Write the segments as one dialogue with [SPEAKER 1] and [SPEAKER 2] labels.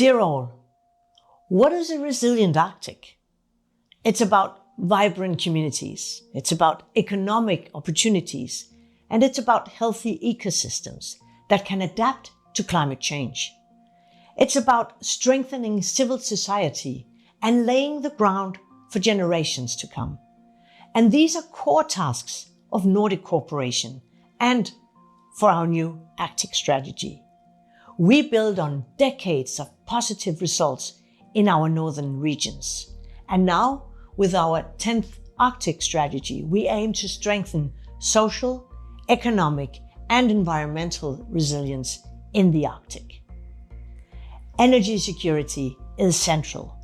[SPEAKER 1] Dear all, what is a resilient Arctic? It's about vibrant communities, it's about economic opportunities, and it's about healthy ecosystems that can adapt to climate change. It's about strengthening civil society and laying the ground for generations to come. And these are core tasks of Nordic cooperation and for our new Arctic strategy. We build on decades of positive results in our northern regions. And now, with our 10th Arctic strategy, we aim to strengthen social, economic, and environmental resilience in the Arctic. Energy security is central.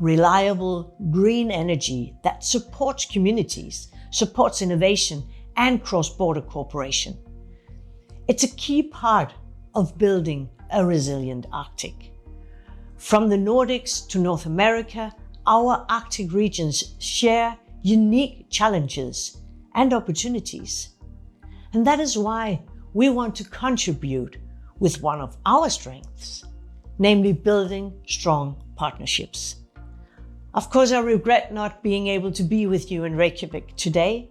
[SPEAKER 1] Reliable green energy that supports communities, supports innovation, and cross-border cooperation. It's a key part of building a resilient Arctic. From the Nordics to North America, our Arctic regions share unique challenges and opportunities. And that is why we want to contribute with one of our strengths, namely building strong partnerships. Of course, I regret not being able to be with you in Reykjavik today,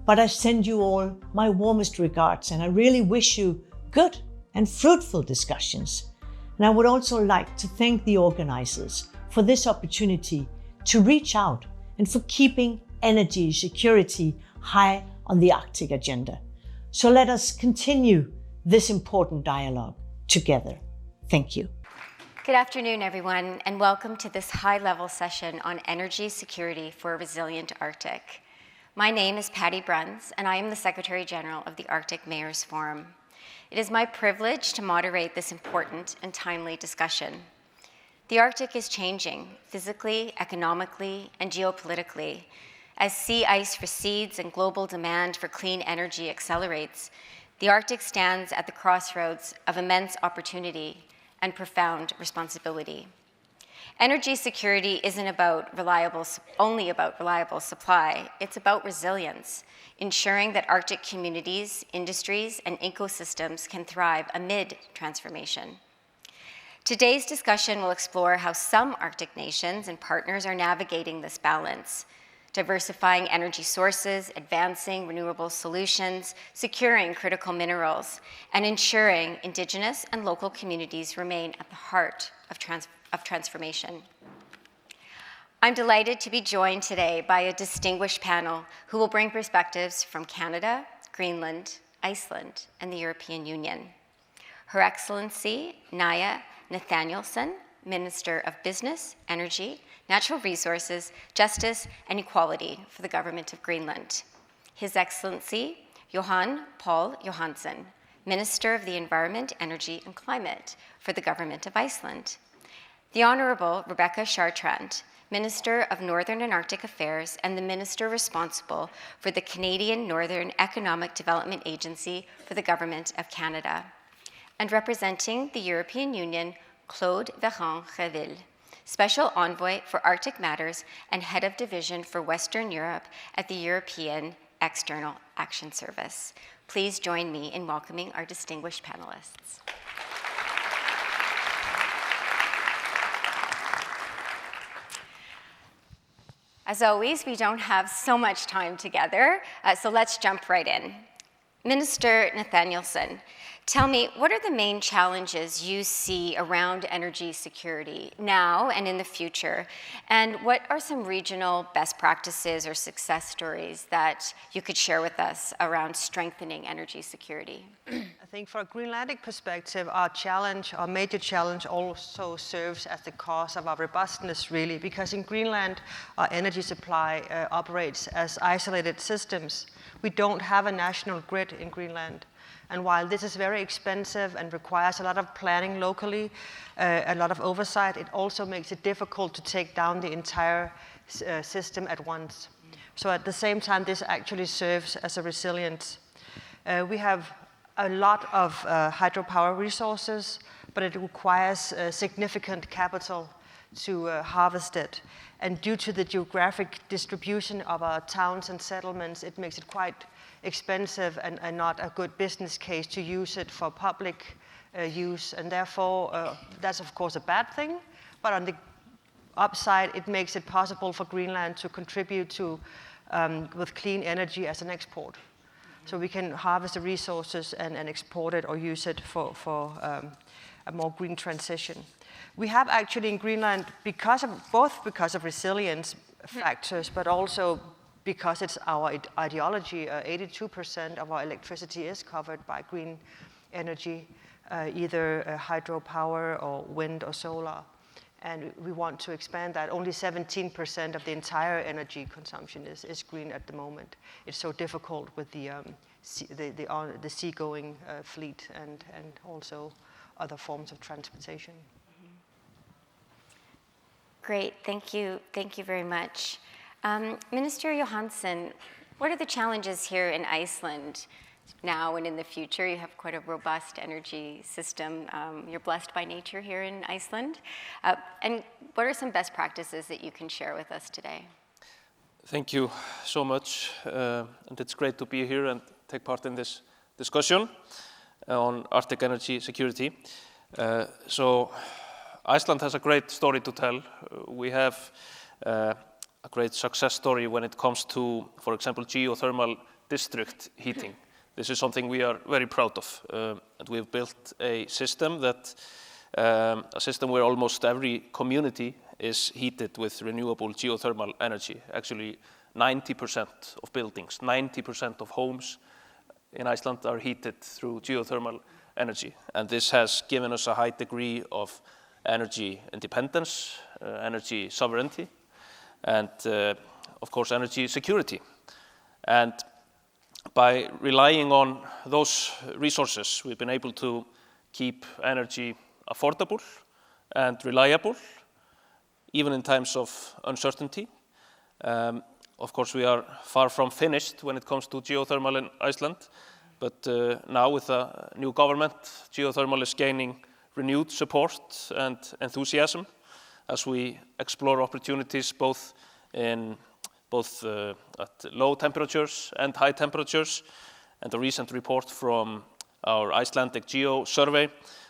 [SPEAKER 1] but I send you all my warmest regards, and I really wish you good and fruitful discussions. And I would also like to thank the organizers for this opportunity to reach out and for keeping energy security high on the Arctic agenda. So let us continue this important dialogue together. Thank you.
[SPEAKER 2] Good afternoon, everyone, and welcome to this high-level session on energy security for a resilient Arctic. My name is Patti Bruns, and I am the Secretary General of the Arctic Mayors Forum. It is my privilege to moderate this important and timely discussion. The Arctic is changing physically, economically, and geopolitically. As sea ice recedes and global demand for clean energy accelerates, the Arctic stands at the crossroads of immense opportunity and profound responsibility. Energy security isn't only about reliable supply, it's about resilience, ensuring that Arctic communities, industries, and ecosystems can thrive amid transformation. Today's discussion will explore how some Arctic nations and partners are navigating this balance, diversifying energy sources, advancing renewable solutions, securing critical minerals, and ensuring indigenous and local communities remain at the heart of transformation. I'm delighted to be joined today by a distinguished panel who will bring perspectives from Canada, Greenland, Iceland, and the European Union. Her Excellency Naaja Nathanielsen, Minister of Business, Energy, Natural Resources, Justice, and Equality for the Government of Greenland. His Excellency Jóhann Páll Jóhannsson, Minister of the Environment, Energy, and Climate for the Government of Iceland. The Honourable Rebecca Chartrand, Minister of Northern and Arctic Affairs and the Minister responsible for the Canadian Northern Economic Development Agency for the Government of Canada. And representing the European Union, Claude Véron-Réville, Special Envoy for Arctic Matters and Head of Division for Western Europe at the European External Action Service. Please join me in welcoming our distinguished panelists. As always, we don't have so much time together, so let's jump right in. Minister Nathanielsen, tell me, what are the main challenges you see around energy security now and in the future? And what are some regional best practices or success stories that you could share with us around strengthening energy security?
[SPEAKER 3] I think for a Greenlandic perspective, our major challenge also serves as the cause of our robustness, really, because in Greenland, our energy supply operates as isolated systems. We don't have a national grid in Greenland. And while this is very expensive and requires a lot of planning locally, a lot of oversight, it also makes it difficult to take down the entire system at once. So at the same time, this actually serves as a resilience. We have a lot of hydropower resources, but it requires significant capital to harvest it. And due to the geographic distribution of our towns and settlements, it makes it quite expensive and not a good business case to use it for public use, and therefore that's of course a bad thing, but on the upside it makes it possible for Greenland to contribute to with clean energy as an export. So we can harvest the resources and export it or use it for a more green transition. We have actually in Greenland, both because of resilience factors, but also because it's our ideology, 82% of our electricity is covered by green energy, either hydropower or wind or solar. And we want to expand that. Only 17% of the entire energy consumption is green at the moment. It's so difficult with the seagoing fleet and also other forms of transportation.
[SPEAKER 2] Great, thank you very much. Minister Jóhannsson, what are the challenges here in Iceland now and in the future? You have quite a robust energy system. You're blessed by nature here in Iceland. And what are some best practices that you can share with us today?
[SPEAKER 4] Thank you so much. And it's great to be here and take part in this discussion on Arctic energy security. So Iceland has a great story to tell. We have a great success story when it comes to, for example, geothermal district heating. This is something we are very proud of, and we've built a system where almost every community is heated with renewable geothermal energy. Actually, 90% of buildings, 90% of homes in Iceland are heated through geothermal energy, and this has given us a high degree of energy independence, energy sovereignty, and of course energy security. And by relying on those resources, we've been able to keep energy affordable and reliable, even in times of uncertainty. Of course, we are far from finished when it comes to geothermal in Iceland, but now with a new government, geothermal is gaining renewed support and enthusiasm as we explore opportunities both at low temperatures and high temperatures. And the recent report from our Icelandic Geo survey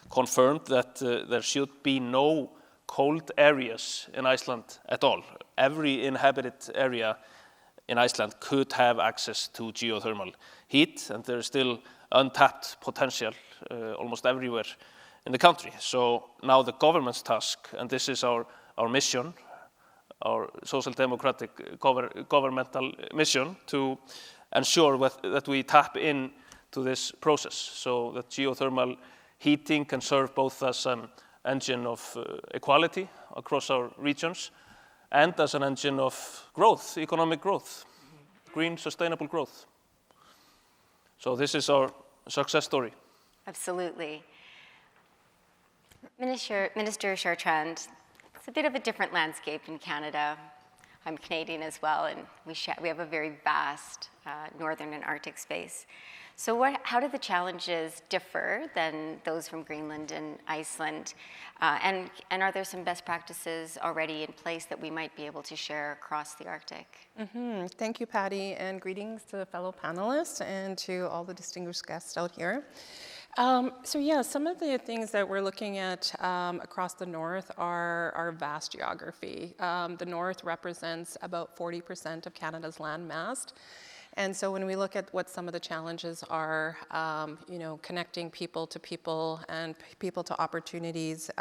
[SPEAKER 4] confirmed that there should be no cold areas in Iceland at all. Every inhabited area in Iceland could have access to geothermal heat, and there is still untapped potential almost everywhere in the country. So now the government's task, and this is our mission, our social democratic governmental mission, to ensure that we tap into this process so that geothermal heating can serve both as an engine of equality across our regions and as an engine of growth, economic growth, green sustainable growth. So this is our success story.
[SPEAKER 2] Absolutely. Minister Chartrand, it's a bit of a different landscape in Canada. I'm Canadian as well, and we have a very vast northern and Arctic space. So how do the challenges differ than those from Greenland and Iceland? And are there some best practices already in place that we might be able to share across the Arctic?
[SPEAKER 5] Mm-hmm. Thank you, Patti, and greetings to the fellow panelists and to all the distinguished guests out here. Some of the things that we're looking at across the north are vast geography. The north represents about 40% of Canada's land mass. And so when we look at what some of the challenges are, connecting people to people and people to opportunities.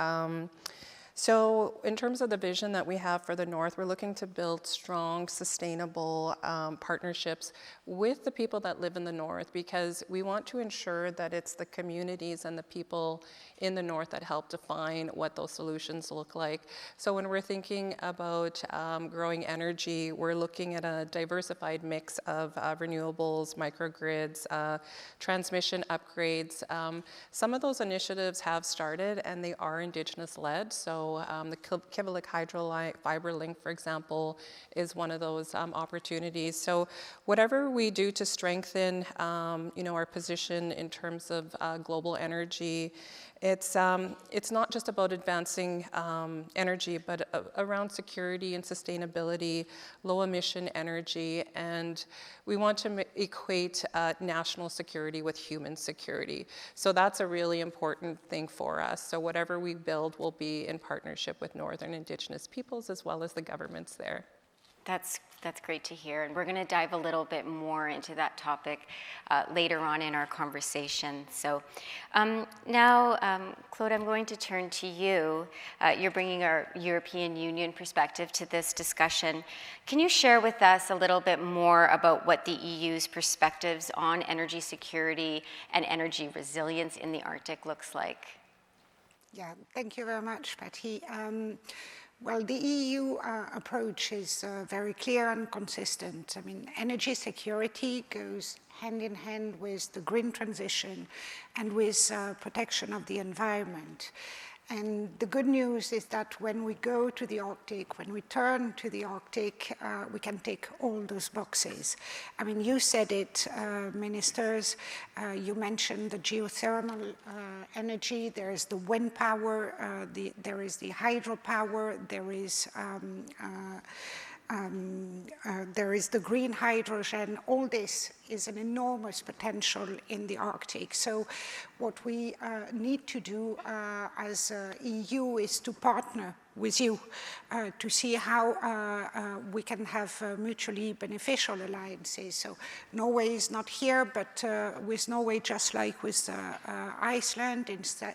[SPEAKER 5] So in terms of the vision that we have for the North, we're looking to build strong, sustainable partnerships with the people that live in the North, because we want to ensure that it's the communities and the people in the North that help define what those solutions look like. So when we're thinking about growing energy, we're looking at a diversified mix of renewables, microgrids, transmission upgrades. Some of those initiatives have started and they are Indigenous led. So So the Kivalliq Hydro Fiber Link, for example, is one of those opportunities. So whatever we do to strengthen, our position in terms of global energy, it's not just about advancing energy, but around security and sustainability, low emission energy, and we want to equate national security with human security. So that's a really important thing for us. So whatever we build will be in partnership with Northern Indigenous peoples as well as the governments there.
[SPEAKER 2] That's great to hear, and we're going to dive a little bit more into that topic later on in our conversation. So now, Claude, I'm going to turn to you. You're bringing our European Union perspective to this discussion. Can you share with us a little bit more about what the EU's perspectives on energy security and energy resilience in the Arctic looks like?
[SPEAKER 6] Yeah, thank you very much, Patti. Well, the EU approach is very clear and consistent. I mean, energy security goes hand in hand with the green transition and with protection of the environment. And the good news is that when we go to the Arctic, when we turn to the Arctic, we can tick all those boxes. I mean, you said it, ministers, you mentioned the geothermal energy, there is the wind power, there is the hydropower, there is the green hydrogen. All this is an enormous potential in the Arctic. So what we need to do as EU is to partner with you to see how we can have mutually beneficial alliances. So Norway is not here, but with Norway, just like with Iceland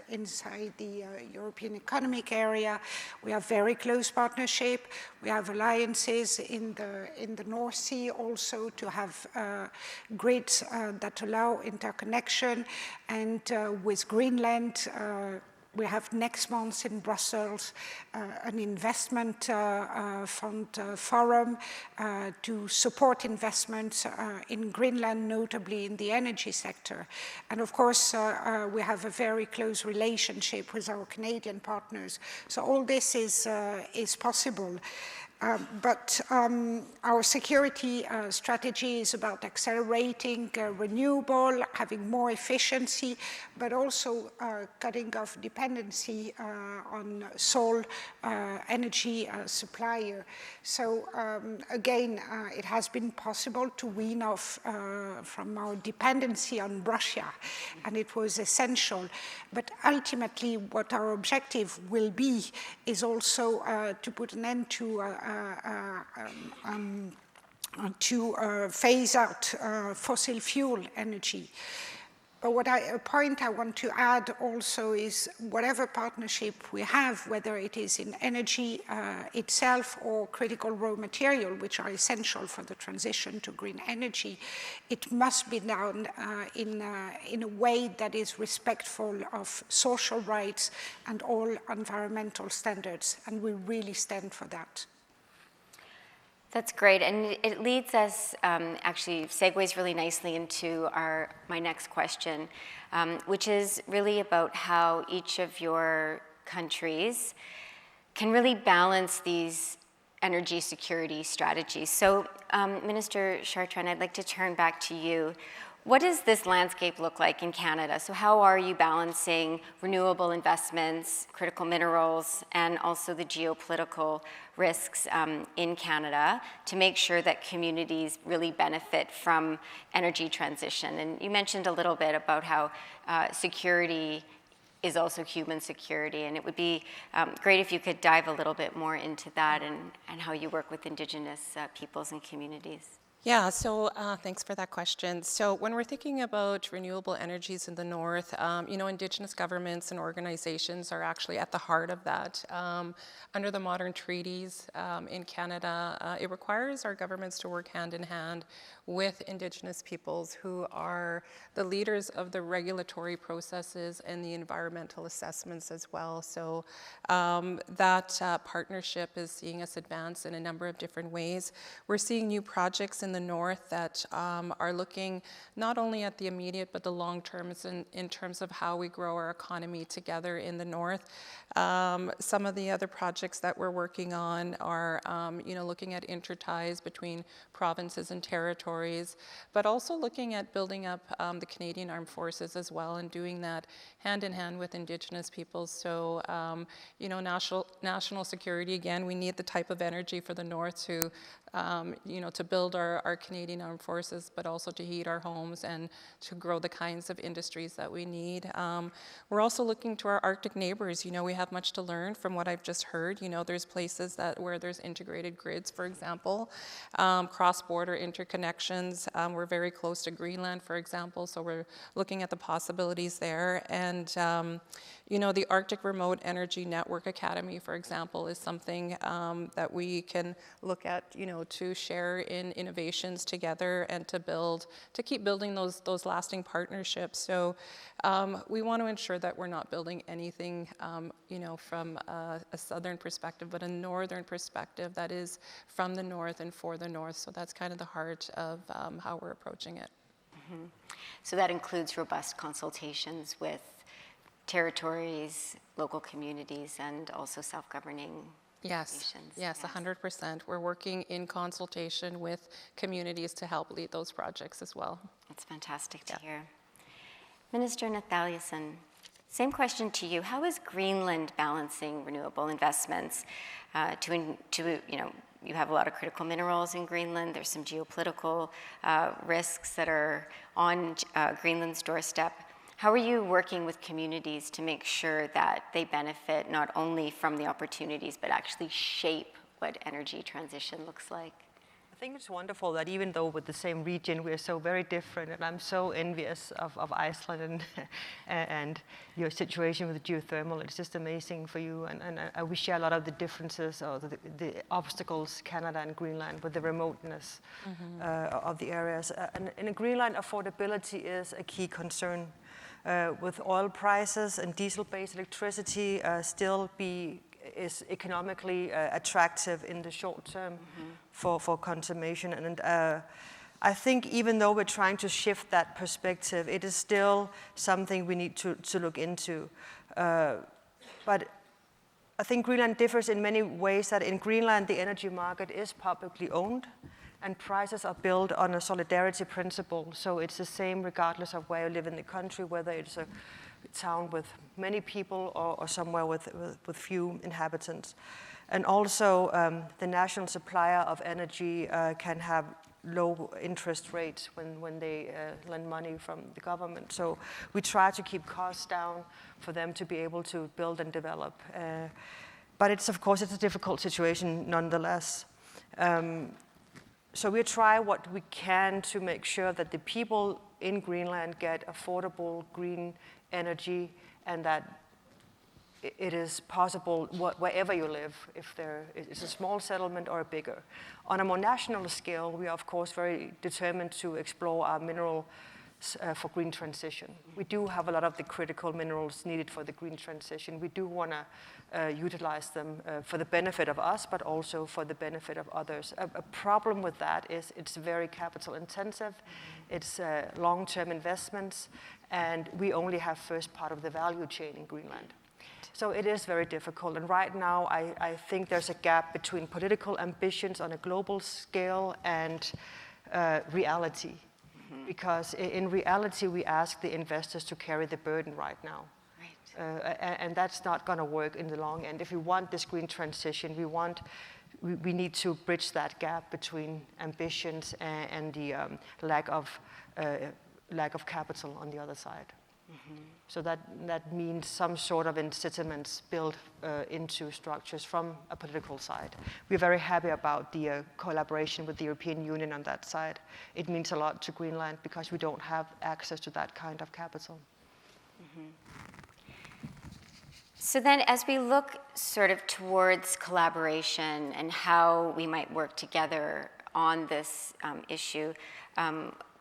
[SPEAKER 6] inside the European Economic Area, we have very close partnership. We have alliances in the North Sea also to have grids that allow interconnection, and with Greenland, we have next month in Brussels an investment fund forum to support investments in Greenland, notably in the energy sector. And of course, we have a very close relationship with our Canadian partners. So all this is possible. But our security strategy is about accelerating renewable, having more efficiency, but also cutting off dependency on sole energy supplier. So again, it has been possible to wean off from our dependency on Russia, and it was essential. But ultimately, what our objective will be is also to put an end to phase out fossil fuel energy. But a point I want to add also is whatever partnership we have, whether it is in energy itself or critical raw material, which are essential for the transition to green energy, it must be done in a way that is respectful of social rights and all environmental standards, and we really stand for that.
[SPEAKER 2] That's great, and it leads us, actually segues really nicely into my next question, which is really about how each of your countries can really balance these energy security strategies. So, Minister Chartrand, I'd like to turn back to you. What does this landscape look like in Canada? So how are you balancing renewable investments, critical minerals, and also the geopolitical risks in Canada to make sure that communities really benefit from energy transition? And you mentioned a little bit about how security is also human security, and it would be great if you could dive a little bit more into that and how you work with Indigenous peoples and communities.
[SPEAKER 5] Yeah, so thanks for that question. So when we're thinking about renewable energies in the North, Indigenous governments and organizations are actually at the heart of that. Under the modern treaties in Canada, it requires our governments to work hand in hand with Indigenous peoples who are the leaders of the regulatory processes and the environmental assessments as well. So that partnership is seeing us advance in a number of different ways. We're seeing new projects in the north that are looking not only at the immediate but the long terms in terms of how we grow our economy together in the north. Some of the other projects that we're working on are looking at interties between provinces and territories, but also looking at building up the Canadian Armed Forces as well, and doing that hand in hand with Indigenous peoples. So, national security, again, we need the type of energy for the north to to build our Canadian Armed Forces, but also to heat our homes and to grow the kinds of industries that we need. We're also looking to our Arctic neighbors. We have much to learn from what I've just heard. There's places where there's integrated grids, for example, cross-border interconnections. We're very close to Greenland, for example, so we're looking at the possibilities there. And the Arctic Remote Energy Network Academy, for example, is something that we can look at, to share in innovations together and to keep building those lasting partnerships. So we want to ensure that we're not building anything, from a southern perspective, but a northern perspective that is from the north and for the north. So that's kind of the heart of how we're approaching it.
[SPEAKER 2] Mm-hmm. So that includes robust consultations with territories, local communities, and also self-governing nations. Yes, 100%.
[SPEAKER 5] We're working in consultation with communities to help lead those projects as well.
[SPEAKER 2] That's fantastic to hear. Minister Nathanielsen, same question to you. How is Greenland balancing renewable investments you have a lot of critical minerals in Greenland. There's some geopolitical risks that are on Greenland's doorstep. How are you working with communities to make sure that they benefit not only from the opportunities, but actually shape what energy transition looks like?
[SPEAKER 3] I think it's wonderful that even though with the same region, we're so very different, and I'm so envious of Iceland and your situation with geothermal. It's just amazing for you, and we share a lot of the differences or the obstacles, Canada and Greenland, with the remoteness of the areas. And in Greenland, affordability is a key concern. With oil prices and diesel-based electricity is economically attractive in the short term for consumption. And I think even though we're trying to shift that perspective, it is still something we need to look into. But I think Greenland differs in many ways, that in Greenland the energy market is publicly owned and prices are built on a solidarity principle. So it's the same regardless of where you live in the country, whether it's a town with many people or somewhere with few inhabitants. And also the national supplier of energy can have low interest rates when they lend money from the government. So we try to keep costs down for them to be able to build and develop. But it's a difficult situation nonetheless. So we try what we can to make sure that the people in Greenland get affordable green energy, and that it is possible wherever you live, if it's a small settlement or a bigger. On a more national scale, we are of course very determined to explore our minerals for green transition. We do have a lot of the critical minerals needed for the green transition. We do want to utilize them for the benefit of us, but also for the benefit of others. A problem with that is it's very capital intensive, it's long-term investments, and we only have first part of the value chain in Greenland. So it is very difficult, and right now I think there's a gap between political ambitions on a global scale and reality. Because in reality, we ask the investors to carry the burden right now. Right. And that's not going to work in the long end. If we want this green transition, we need to bridge that gap between ambitions and the lack of capital on the other side. So that means some sort of incentives built into structures from a political side. We're very happy about the collaboration with the European Union on that side. It means a lot to Greenland because we don't have access to that kind of capital.
[SPEAKER 2] So then as we look sort of towards collaboration and how we might work together on this issue,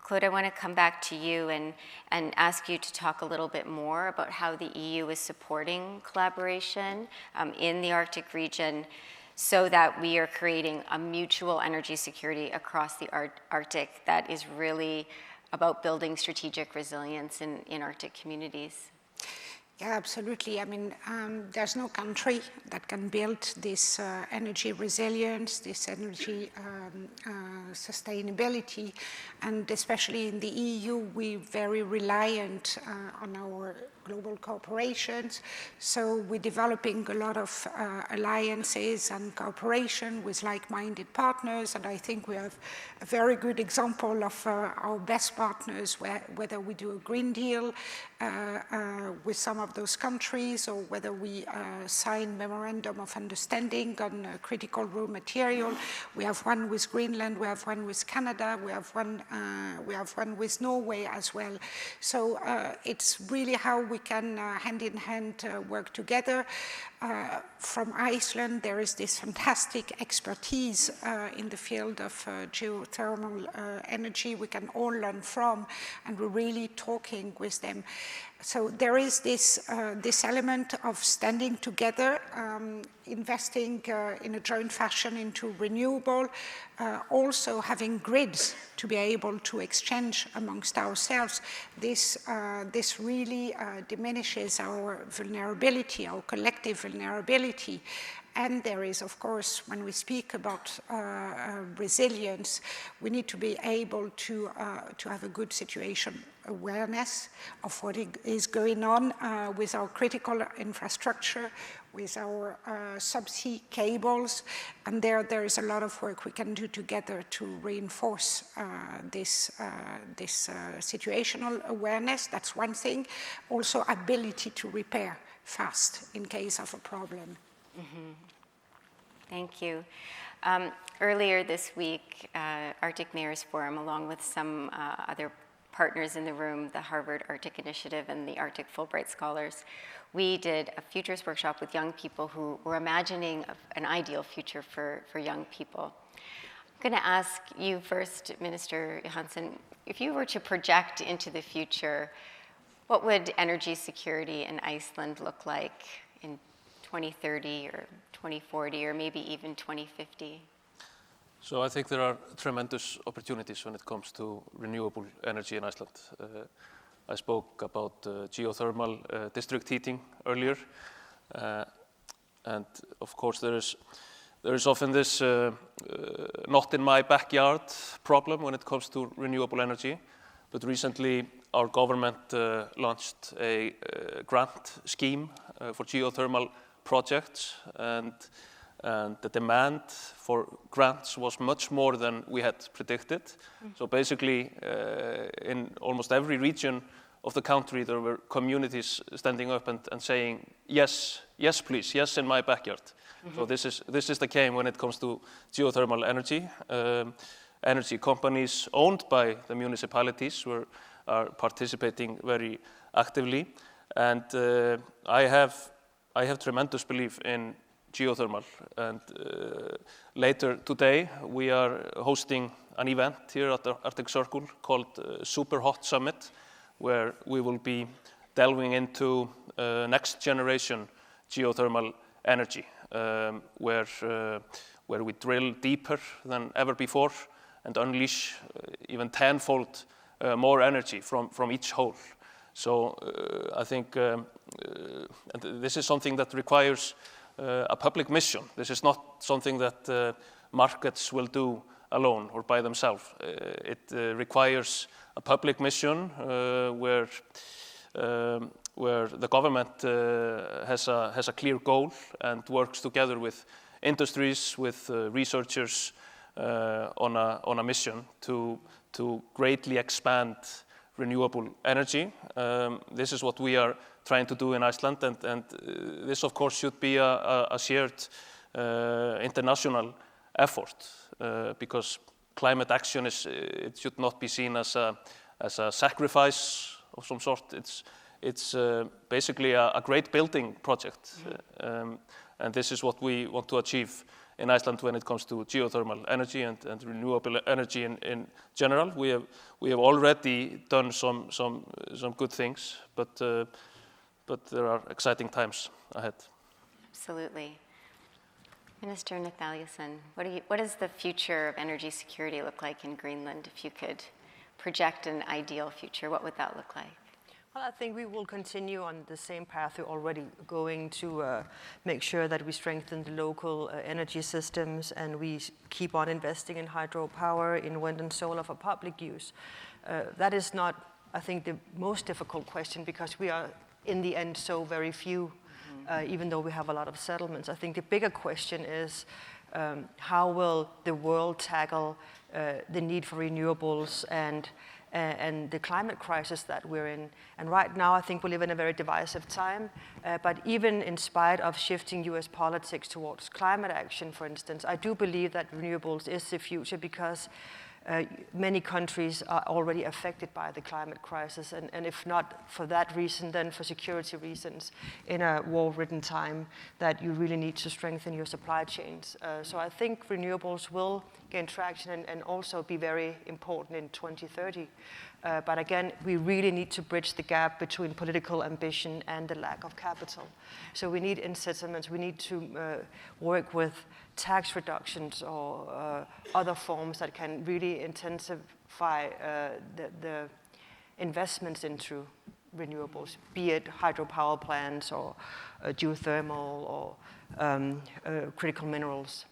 [SPEAKER 2] Claude, I want to come back to you and ask you to talk a little bit more about how the EU is supporting collaboration in the Arctic region. so that we are creating a mutual energy security across the Arctic that is really about building strategic resilience in Arctic communities.
[SPEAKER 6] Yeah, absolutely. I mean, there's no country that can build this energy resilience, this energy sustainability, and especially in the EU, we're very reliant on our global corporations. So we're developing a lot of alliances and cooperation with like-minded partners, and I think we have a very good example of our best partners, whether we do a Green Deal with some of those countries, or whether we sign memorandum of understanding on critical raw material. We have one with Greenland, we have one with Canada, we have one with Norway as well. So it's really how we can hand in hand work together. From Iceland, there is this fantastic expertise in the field of geothermal energy we can all learn from, and we're really talking with them. So there is this element of standing together, investing in a joint fashion into renewable, also having grids to be able to exchange amongst ourselves. This really diminishes our vulnerability, our collective vulnerability. And there is, of course, when we speak about resilience, we need to be able to have a good situation awareness of what is going on with our critical infrastructure, with our subsea cables, and there is a lot of work we can do together to reinforce this situational awareness. That's one thing. Also, ability to repair fast in case of a problem.
[SPEAKER 2] Mm-hmm. Thank you. Earlier this week, Arctic Mayors Forum, along with some other partners in the room, the Harvard Arctic Initiative and the Arctic Fulbright Scholars, we did a futures workshop with young people who were imagining an ideal future for young people. I'm going to ask you first, Minister Jóhannsson, if you were to project into the future, what would energy security in Iceland look like in 2030 or 2040 or maybe even 2050?
[SPEAKER 4] So I think there are tremendous opportunities when it comes to renewable energy in Iceland. I spoke about geothermal district heating earlier, and of course there is often this not in my backyard problem when it comes to renewable energy. But recently our government launched a grant scheme for geothermal projects, and the demand for grants was much more than we had predicted. Mm-hmm. So basically, in almost every region of the country, there were communities standing up and saying, yes, yes, please, yes, in my backyard. Mm-hmm. So this is the game when it comes to geothermal energy. Energy companies owned by the municipalities are participating very actively, and I have tremendous belief in geothermal, and later today we are hosting an event here at the Arctic Circle called Super Hot Summit, where we will be delving into next generation geothermal energy, where we drill deeper than ever before and unleash even tenfold more energy from each hole. So I think and this is something that requires a public mission. This is not something that markets will do alone or by themselves. It requires a public mission where the government has a clear goal and works together with industries, with researchers on a mission to greatly expand renewable energy. This is what we are trying to do in Iceland, and this of course should be a shared international effort, because climate action it should not be seen as a sacrifice of some sort. It's basically a great building project, and this is what we want to achieve in Iceland when it comes to geothermal energy and renewable energy in general. We have already done some good things, but there are exciting times ahead.
[SPEAKER 2] Absolutely. Minister Nathanielsen, what does the future of energy security look like in Greenland? If you could project an ideal future, what would that look like?
[SPEAKER 3] Well, I think we will continue on the same path we're already going to make sure that we strengthen the local energy systems, and we keep on investing in hydropower, in wind and solar for public use. That is not, I think, the most difficult question, because we are, in the end, so very few, even though we have a lot of settlements. I think the bigger question is how will the world tackle the need for renewables and the climate crisis that we're in. And right now, I think we live in a very divisive time. But even in spite of shifting US politics towards climate action, for instance, I do believe that renewables is the future, because many countries are already affected by the climate crisis. And if not for that reason, then for security reasons, in a war-ridden time, that you really need to strengthen your supply chains. So I think renewables will gain traction and also be very important in 2030. But again, we really need to bridge the gap between political ambition and the lack of capital. So we need incentives, we need to work with tax reductions or other forms that can really intensify the investments into renewables, be it hydropower plants or geothermal or critical minerals,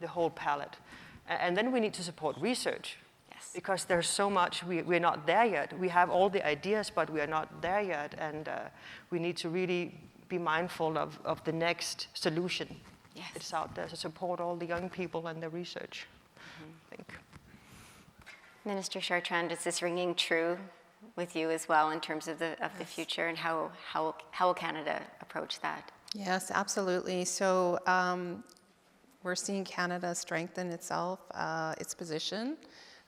[SPEAKER 3] the whole palette. And then we need to support research.
[SPEAKER 2] Yes.
[SPEAKER 3] Because there's so much, we're not there yet. We have all the ideas, but we are not there yet. And we need to really be mindful of the next solution.
[SPEAKER 2] Yes.
[SPEAKER 3] It's out there to support all the young people and the research, I think.
[SPEAKER 2] Minister Chartrand, is this ringing true with you as well in terms of the future, and how will Canada approach that?
[SPEAKER 5] Yes, absolutely. So we're seeing Canada strengthen itself, its position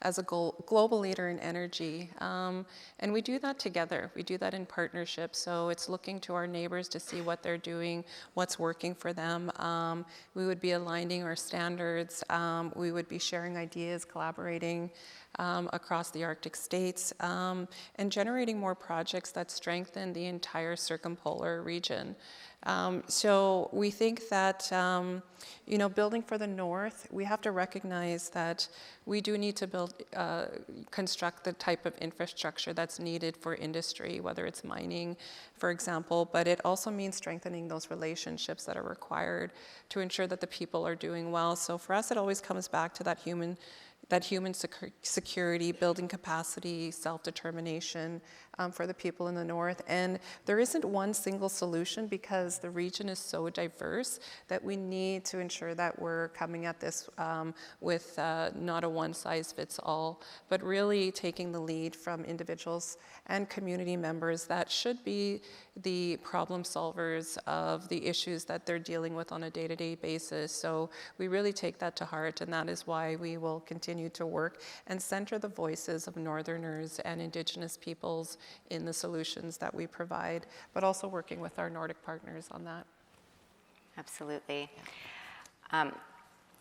[SPEAKER 5] as a global leader in energy. And we do that together. We do that in partnership. So it's looking to our neighbors to see what they're doing, what's working for them. We would be aligning our standards. We would be sharing ideas, collaborating across the Arctic states, and generating more projects that strengthen the entire circumpolar region. So we think that, building for the North, we have to recognize that we do need to construct the type of infrastructure that's needed for industry, whether it's mining, for example, but it also means strengthening those relationships that are required to ensure that the people are doing well. So for us, it always comes back to that human security, building capacity, self-determination for the people in the North. And there isn't one single solution, because the region is so diverse that we need to ensure that we're coming at this with not a one-size-fits-all, but really taking the lead from individuals and community members that should be the problem solvers of the issues that they're dealing with on a day-to-day basis. So we really take that to heart, and that is why we will continue to work and center the voices of Northerners and Indigenous peoples in the solutions that we provide, but also working with our Nordic partners on that.
[SPEAKER 2] Absolutely.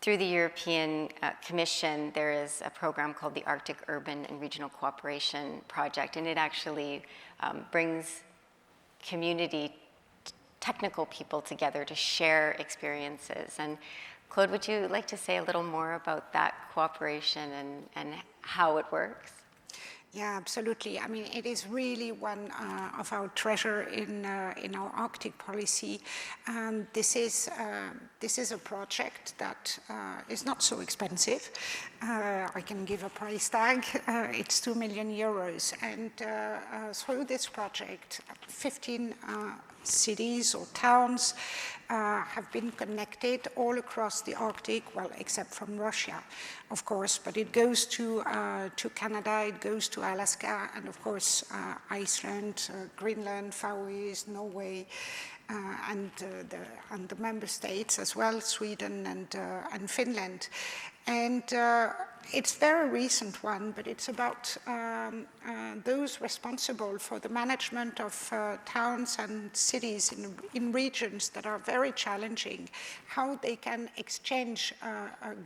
[SPEAKER 2] Through the European Commission, there is a program called the Arctic Urban and Regional Cooperation Project, and it actually brings community technical people together to share experiences. And Claude, would you like to say a little more about that cooperation and how it works?
[SPEAKER 6] Yeah, absolutely. I mean, it is really one of our treasure in our Arctic policy. This is a project that is not so expensive. I can give a price tag. It's 2 million euros. And through this project, 15 cities or towns have been connected all across the Arctic, well, except from Russia, of course, but it goes to Canada, it goes to Alaska, and of course Iceland, Greenland, Faroes, Norway, and the member states as well, Sweden and Finland. And it's a very recent one, but it's about those responsible for the management of towns and cities in regions that are very challenging, how they can exchange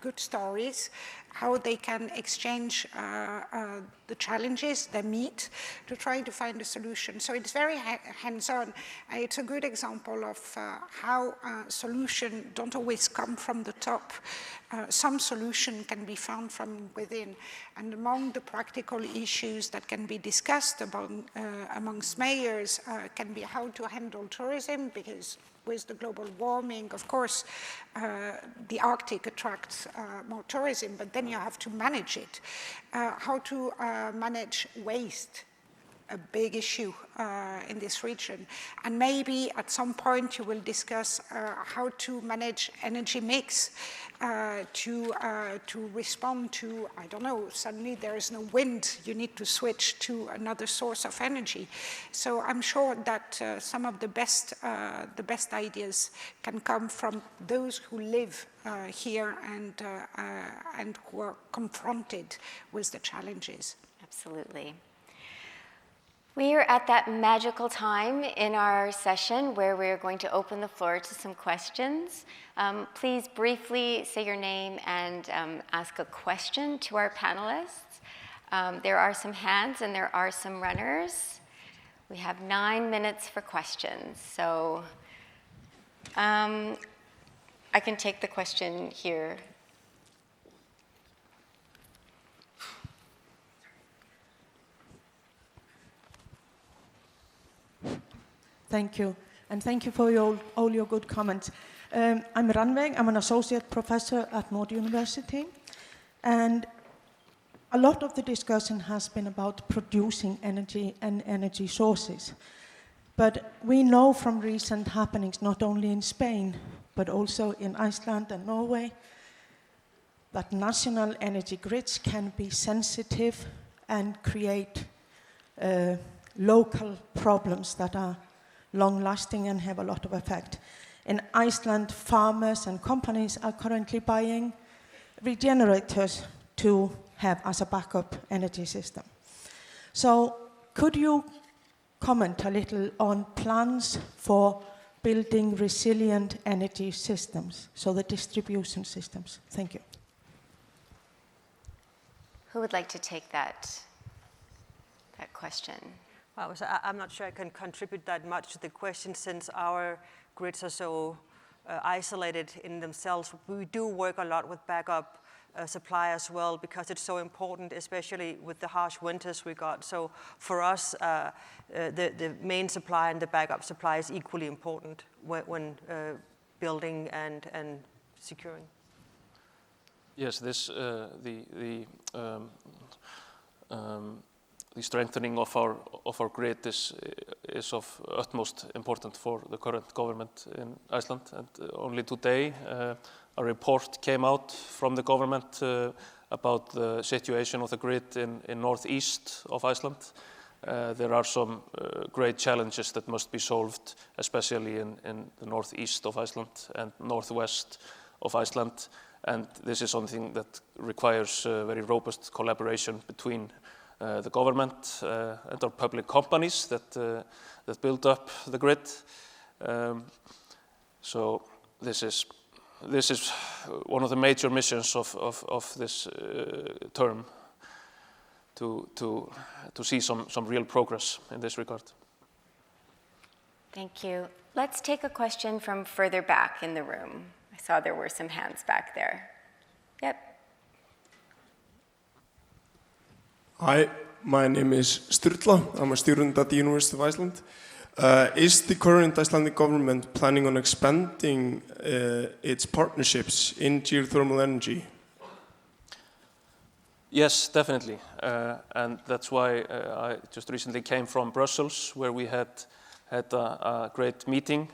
[SPEAKER 6] good stories, how they can exchange the challenges they meet to try to find a solution. So it's very hands-on. It's a good example example of how solutions don't always come from the top. Some solution can be found from within. And among the practical issues that can be discussed amongst mayors can be how to handle tourism, because with the global warming, of course, the Arctic attracts more tourism, but then you have to manage it. How to manage waste, a big issue in this region. And maybe at some point you will discuss how to manage energy mix to respond to, I don't know, suddenly there is no wind, you need to switch to another source of energy. So I'm sure that some of the best ideas can come from those who live here and who are confronted with the challenges.
[SPEAKER 2] Absolutely. We are at that magical time in our session where we're going to open the floor to some questions. Please briefly say your name and ask a question to our panelists. There are some hands and there are some runners. We have 9 minutes for questions. So I can take the question here.
[SPEAKER 7] Thank you, and thank you for all your good comments. I'm Ranveig, I'm an associate professor at Nordic University, and a lot of the discussion has been about producing energy and energy sources. But we know from recent happenings, not only in Spain, but also in Iceland and Norway, that national energy grids can be sensitive and create local problems that are long-lasting and have a lot of effect. In Iceland, farmers and companies are currently buying regenerators to have as a backup energy system. So could you comment a little on plans for building resilient energy systems, so the distribution systems? Thank you.
[SPEAKER 2] Who would like to take that question?
[SPEAKER 3] Well, so I'm not sure I can contribute that much to the question, since our grids are so isolated in themselves. We do work a lot with backup supply as well, because it's so important, especially with the harsh winters we got. So for us, the main supply and the backup supply is equally important when building and securing.
[SPEAKER 4] Yes, the strengthening of our grid is of utmost importance for the current government in Iceland. And only today, a report came out from the government about the situation of the grid in northeast of Iceland. There are some great challenges that must be solved, especially in the northeast of Iceland and northwest of Iceland. And this is something that requires very robust collaboration between the government and our public companies that build up the grid. So this is one of the major missions of this term, to see some real progress in this regard.
[SPEAKER 2] Thank you. Let's take a question from further back in the room. I saw there were some hands back there. Yep.
[SPEAKER 8] Hi, my name is Sturla. I'm a student at the University of Iceland. Is the current Icelandic government planning on expanding its partnerships in geothermal energy?
[SPEAKER 4] Yes, definitely. And that's why I just recently came from Brussels, where we had a great meeting.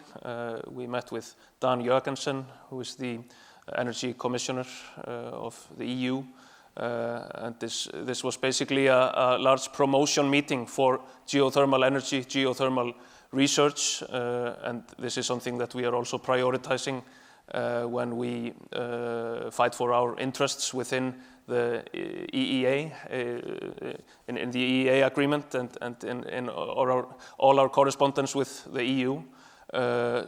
[SPEAKER 4] We met with Dan Jóhannsson, who is the Energy Commissioner of the EU. And this was basically a large promotion meeting for geothermal energy, geothermal research, and this is something that we are also prioritizing when we fight for our interests within the EEA, in the EEA agreement, and in all our correspondence with the EU.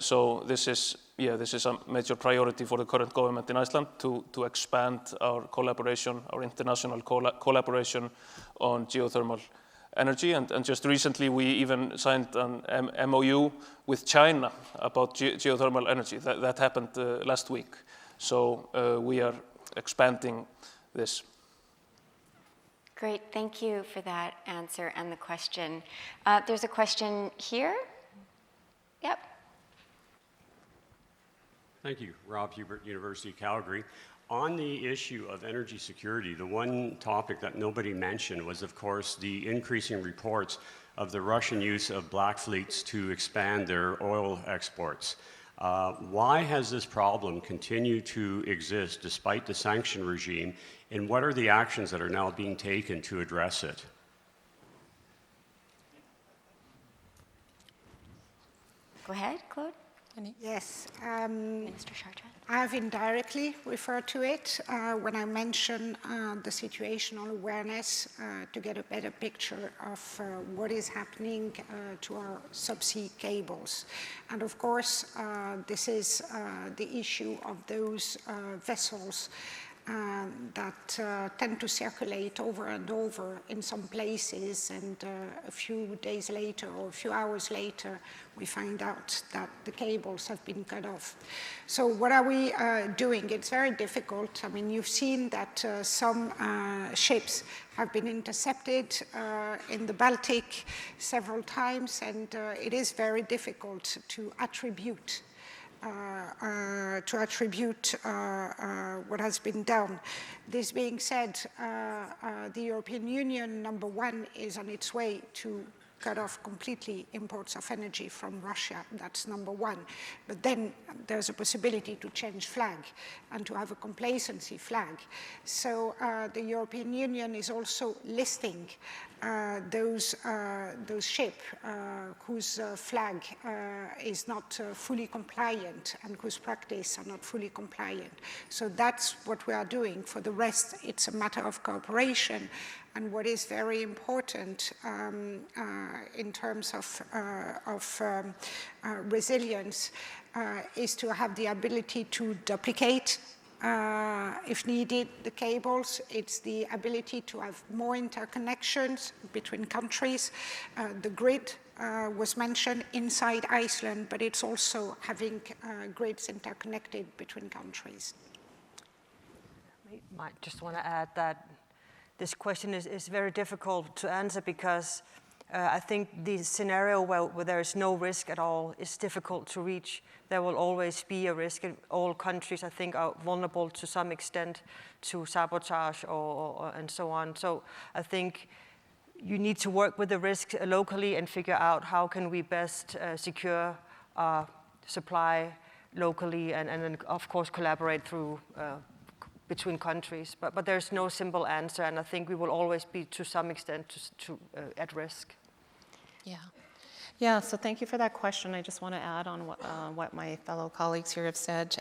[SPEAKER 4] So this is a major priority for the current government in Iceland to expand our collaboration, our international collaboration on geothermal energy, and just recently we even signed an MOU with China about geothermal energy. That happened last week. So we are expanding this.
[SPEAKER 2] Great, thank you for that answer and the question. There's a question here. Yep.
[SPEAKER 9] Thank you, Rob Hubert, University of Calgary. On the issue of energy security, the one topic that nobody mentioned was, of course, the increasing reports of the Russian use of black fleets to expand their oil exports. Why has this problem continued to exist despite the sanction regime, and what are the actions that are now being taken to address it?
[SPEAKER 2] Go ahead, Claude.
[SPEAKER 6] Yes.
[SPEAKER 2] Minister Chartrand.
[SPEAKER 6] I have indirectly referred to it when I mention the situational awareness to get a better picture of what is happening to our subsea cables. And of course, this is the issue of those vessels that tend to circulate over and over in some places, and a few days later or a few hours later we find out that the cables have been cut off. So what are we doing? It's very difficult. I mean, you've seen that some ships have been intercepted in the Baltic several times, and it is very difficult to attribute what has been done. This being said, the European Union, number one, is on its way to cut off completely imports of energy from Russia. That's number one. But then there's a possibility to change flag and to have a complacency flag. So the European Union is also listing those ships whose flag is not fully compliant and whose practice are not fully compliant. So that's what we are doing. For the rest, it's a matter of cooperation. And what is very important in terms of resilience is to have the ability to duplicate, if needed, the cables. It's the ability to have more interconnections between countries. The grid was mentioned inside Iceland, but it's also having grids interconnected between countries.
[SPEAKER 3] I might just want to add that this question is very difficult to answer because I think the scenario where there is no risk at all is difficult to reach. There will always be a risk. All countries, I think, are vulnerable to some extent to sabotage and so on. So I think you need to work with the risk locally and figure out how can we best secure supply locally and then, of course, collaborate through between countries, but there's no simple answer, and I think we will always be, to some extent, at risk.
[SPEAKER 5] Yeah, so thank you for that question. I just want to add on what my fellow colleagues here have said.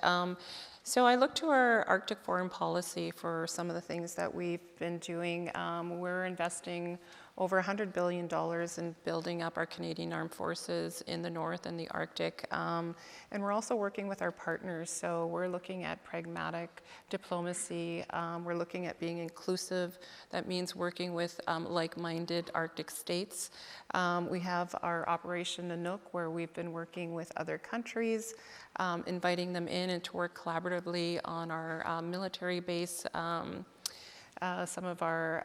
[SPEAKER 5] So I look to our Arctic foreign policy for some of the things that we've been doing. We're investing over $100 billion in building up our Canadian Armed Forces in the North and the Arctic. And we're also working with our partners. So we're looking at pragmatic diplomacy. We're looking at being inclusive. That means working with like-minded Arctic states. We have our Operation Nanook, where we've been working with other countries, inviting them in and to work collaboratively on our military base. Some of our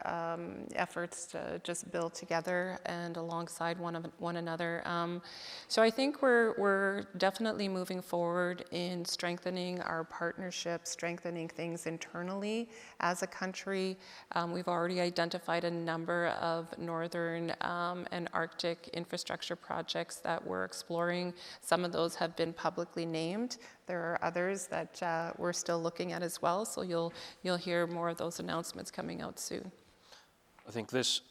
[SPEAKER 5] efforts to just build together and alongside one another. So I think we're definitely moving forward in strengthening our partnerships, strengthening things internally as a country. We've already identified a number of northern and Arctic infrastructure projects that we're exploring. Some of those have been publicly named. There are others that we're still looking at as well, so you'll hear more of those announcements coming out soon.
[SPEAKER 4] I think this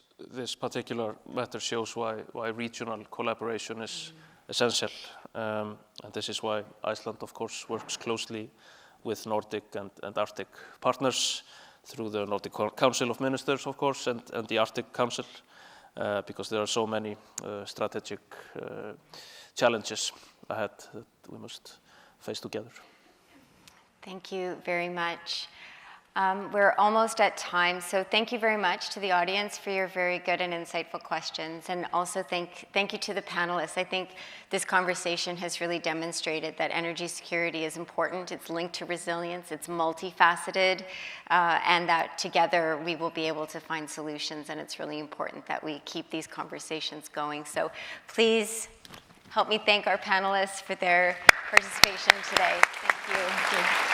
[SPEAKER 4] particular matter shows why regional collaboration is essential, and this is why Iceland, of course, works closely with Nordic and Arctic partners through the Nordic Council of Ministers, of course, and the Arctic Council, because there are so many strategic challenges ahead that we must face together.
[SPEAKER 2] Thank you very much. We're almost at time, so thank you very much to the audience for your very good and insightful questions, and also thank you to the panelists. I think this conversation has really demonstrated that energy security is important, it's linked to resilience, it's multifaceted, and that together we will be able to find solutions, and it's really important that we keep these conversations going. So please help me thank our panelists for their participation today. Thank you.